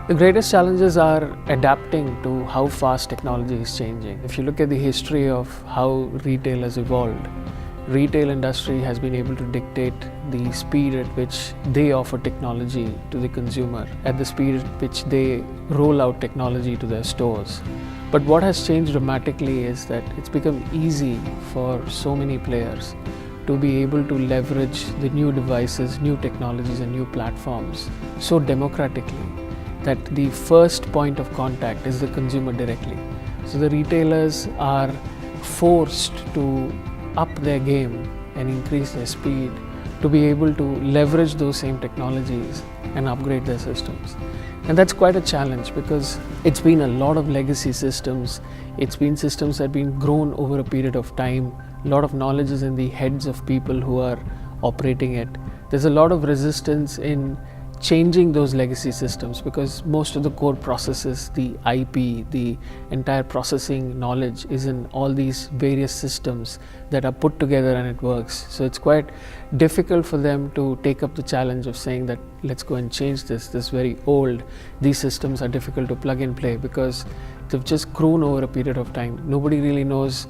The greatest challenges are adapting to how fast technology is changing. If you look at the history of how retail has evolved, retail industry has been able to dictate the speed at which they offer technology to the consumer, at the speed at which they roll out technology to their stores. But what has changed dramatically is that it's become easy for so many players to be able to leverage the new devices, new technologies and new platforms so democratically that the first point of contact is the consumer directly. So the retailers are forced to up their game and increase their speed to be able to leverage those same technologies and upgrade their systems. And that's quite a challenge because it's been a lot of legacy systems. It's been systems that have been grown over a period of time. A lot of knowledge is in the heads of people who are operating it. There's a lot of resistance in changing those legacy systems because most of the core processes, the IP, the entire processing knowledge is in all these various systems that are put together and it works. So it's quite difficult for them to take up the challenge of saying that let's go and change this is very old. These systems are difficult to plug and play because they've just grown over a period of time. Nobody really knows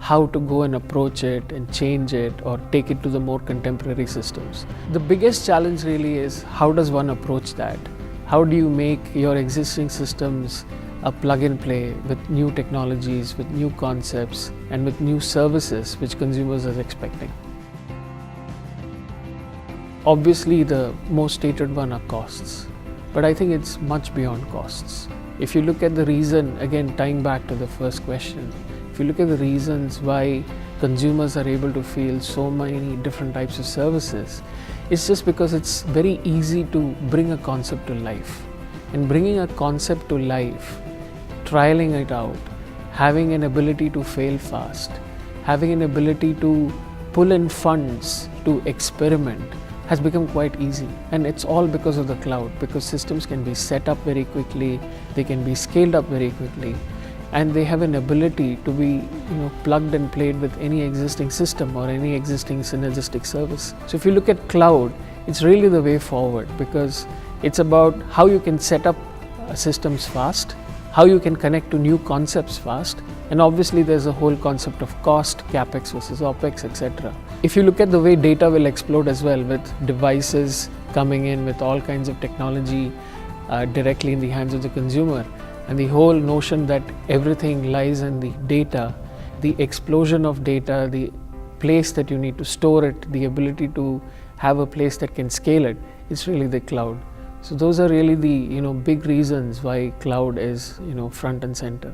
how to go and approach it and change it or take it to the more contemporary systems. The biggest challenge really is how does one approach that? How do you make your existing systems a plug and play with new technologies, with new concepts and with new services which consumers are expecting? Obviously the most stated one are costs, but I think it's much beyond costs. If you look at the reason, again tying back to the first question, if you look at the reasons why consumers are able to feel so many different types of services, it's just because it's very easy to bring a concept to life. And bringing a concept to life, trialing it out, having an ability to fail fast, having an ability to pull in funds to experiment has become quite easy. And it's all because of the cloud, because systems can be set up very quickly, they can be scaled up very quickly, and they have an ability to be plugged and played with any existing system or any existing synergistic service. So if you look at cloud, it's really the way forward because it's about how you can set up systems fast, how you can connect to new concepts fast, and obviously there's a whole concept of cost, capex versus opex, etc. If you look at the way data will explode as well, with devices coming in with all kinds of technology directly in the hands of the consumer, and the whole notion that everything lies in the data, the explosion of data, the place that you need to store it, the ability to have a place that can scale it, it's really the cloud. So those are really the big reasons why cloud is front and center.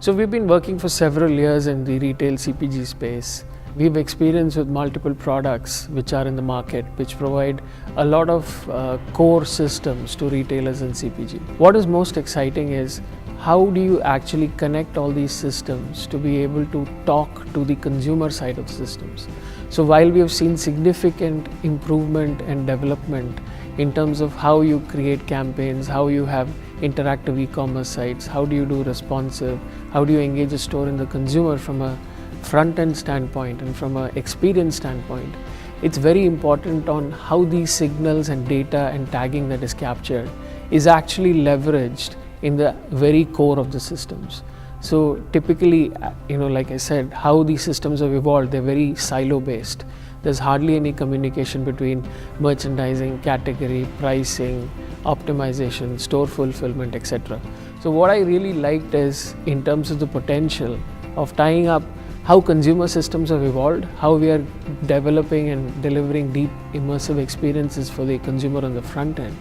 So we've been working for several years in the retail CPG space. We've experience with multiple products which are in the market, which provide a lot of core systems to retailers and CPG. What is most exciting is how do you actually connect all these systems to be able to talk to the consumer side of systems. So while we have seen significant improvement and development in terms of how you create campaigns, how you have interactive e-commerce sites, how do you do responsive, how do you engage a store and the consumer from a front-end standpoint and from an experience standpoint, it's very important on how these signals and data and tagging that is captured is actually leveraged in the very core of the systems. So typically, like I said, how these systems have evolved, they're very silo-based. There's hardly any communication between merchandising, category, pricing, optimization, store fulfillment, etc. So what I really liked is in terms of the potential of tying up how consumer systems have evolved, how we are developing and delivering deep immersive experiences for the consumer on the front end.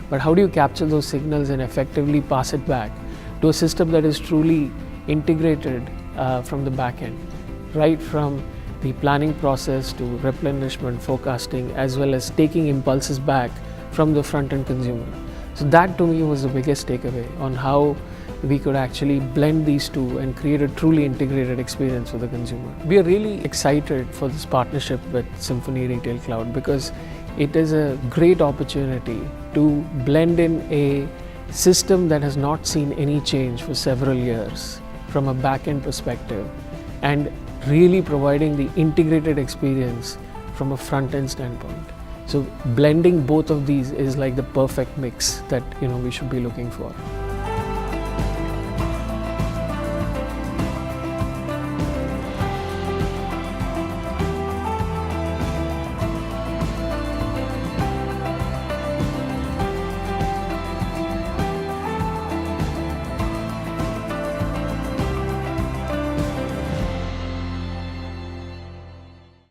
But how do you capture those signals and effectively pass it back to a system that is truly integrated from the back end, right from the planning process to replenishment, forecasting, as well as taking impulses back from the front end consumer. So that to me was the biggest takeaway on how we could actually blend these two and create a truly integrated experience for the consumer. We are really excited for this partnership with Symphony Retail Cloud because it is a great opportunity to blend in a system that has not seen any change for several years from a back-end perspective and really providing the integrated experience from a front-end standpoint. So blending both of these is like the perfect mix that we should be looking for.